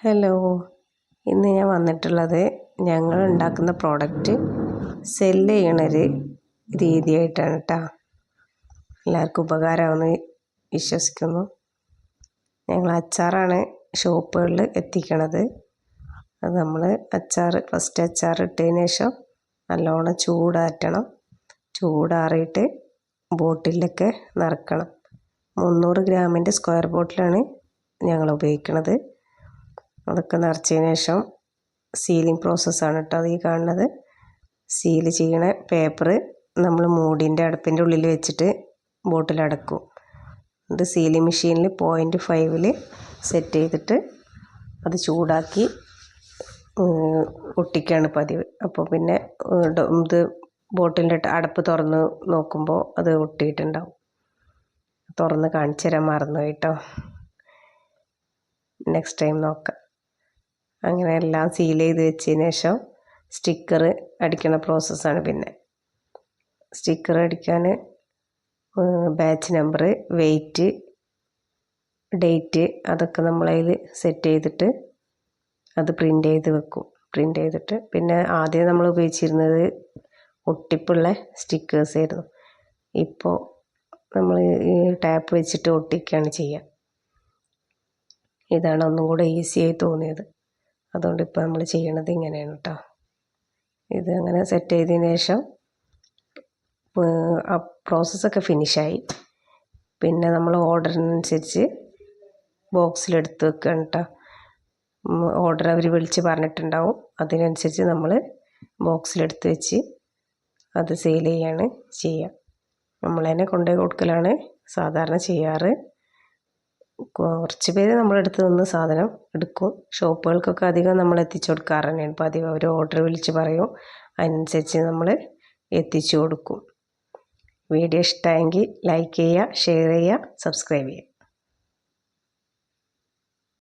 Hello, ഇന്ന് ഞാൻ വന്നിട്ടുള്ളത് ഞങ്ങൾ ഉണ്ടാക്കുന്ന പ്രോഡക്റ്റ് സെല്ല് ചെയ്യണൊരു രീതിയായിട്ടാണ് കേട്ടോ. എല്ലാവർക്കും ഉപകാരമാവുമെന്ന് വിശ്വസിക്കുന്നു. ഞങ്ങൾ അച്ചാറാണ് ഷോപ്പുകളിൽ എത്തിക്കണത്. അത് നമ്മൾ ഫസ്റ്റ് അച്ചാർ ഇട്ടതിന് ശേഷം നല്ലോണം ചൂടാറ്റണം. ചൂടാറിയിട്ട് ബോട്ടിലൊക്കെ നിറക്കണം. 300 ഗ്രാമിൻ്റെ സ്ക്വയർ ബോട്ടിലാണ് ഞങ്ങൾ ഉപയോഗിക്കുന്നത്. അതൊക്കെ നിറച്ചതിന് ശേഷം സീലിംഗ് പ്രോസസ്സാണ് കേട്ടോ അത് ഈ കാണുന്നത്. സീൽ ചെയ്യണ പേപ്പർ നമ്മൾ മൂടിൻ്റെ അടുപ്പിൻ്റെ ഉള്ളിൽ വെച്ചിട്ട് ബോട്ടിലടക്കും. ഇത് സീലിംഗ് മെഷീനിൽ 0.5 സെറ്റ് ചെയ്തിട്ട് അത് ചൂടാക്കി ഒട്ടിക്കുകയാണ് പതിവ്. അപ്പോൾ പിന്നെ ഇത് ബോട്ടിലിൻ്റെ അടപ്പ് തുറന്ന് നോക്കുമ്പോൾ അത് ഒട്ടിയിട്ടുണ്ടാവും. തുറന്ന് കാണിച്ചു തരാൻ മറന്നു കേട്ടോ, നെക്സ്റ്റ് ടൈം നോക്കാം. അങ്ങനെ എല്ലാം സീൽ ചെയ്ത് വെച്ചതിന് ശേഷം സ്റ്റിക്കർ അടിക്കുന്ന പ്രോസസ്സാണ്. പിന്നെ സ്റ്റിക്കർ അടിക്കാൻ ബാച്ച് നമ്പർ, വെയിറ്റ്, ഡേറ്റ് അതൊക്കെ നമ്മളതിൽ സെറ്റ് ചെയ്തിട്ട് അത് പ്രിൻ്റ് ചെയ്ത് വെക്കും. പ്രിൻ്റ് ചെയ്തിട്ട് പിന്നെ ആദ്യം നമ്മൾ ഉപയോഗിച്ചിരുന്നത് ഒട്ടിപ്പുള്ള സ്റ്റിക്കേഴ്സ് ആയിരുന്നു. ഇപ്പോൾ നമ്മൾ ഈ ടാപ്പ് വെച്ചിട്ട് ഒട്ടിക്കുകയാണ് ചെയ്യുക. ഇതാണ് ഒന്നും കൂടെ ഈസിയായി തോന്നിയത്. അതുകൊണ്ട് ഇപ്പോൾ നമ്മൾ ചെയ്യണത് ഇങ്ങനെയാണ് കേട്ടോ. ഇത് അങ്ങനെ സെറ്റ് ചെയ്തതിന് ശേഷം ആ പ്രോസസ്സൊക്കെ ഫിനിഷായി. പിന്നെ നമ്മൾ ഓർഡറിനനുസരിച്ച് ബോക്സിലെടുത്ത് വെക്കുകയാണ് കേട്ടോ. ഓർഡർ അവർ വിളിച്ച് പറഞ്ഞിട്ടുണ്ടാവും. അതിനനുസരിച്ച് നമ്മൾ ബോക്സിലെടുത്ത് വെച്ച് അത് സെയിൽ ചെയ്യാണ് ചെയ്യുക. നമ്മൾ തന്നെ കൊണ്ടുപോയി കൊടുക്കലാണ് സാധാരണ ചെയ്യാറ്. കുറച്ച് പേര് നമ്മുടെ അടുത്ത് നിന്ന് സാധനം എടുക്കും. ഷോപ്പുകൾക്കൊക്കെ അധികം നമ്മൾ എത്തിച്ചു കൊടുക്കാറ് തന്നെയാണ് പതിവ്. അവർ ഓർഡർ വിളിച്ച് പറയും, അതിനനുസരിച്ച് നമ്മൾ എത്തിച്ചു കൊടുക്കും. വീഡിയോ ഇഷ്ടമായെങ്കിൽ ലൈക്ക് ചെയ്യുക, ഷെയർ ചെയ്യുക, സബ്സ്ക്രൈബ് ചെയ്യുക.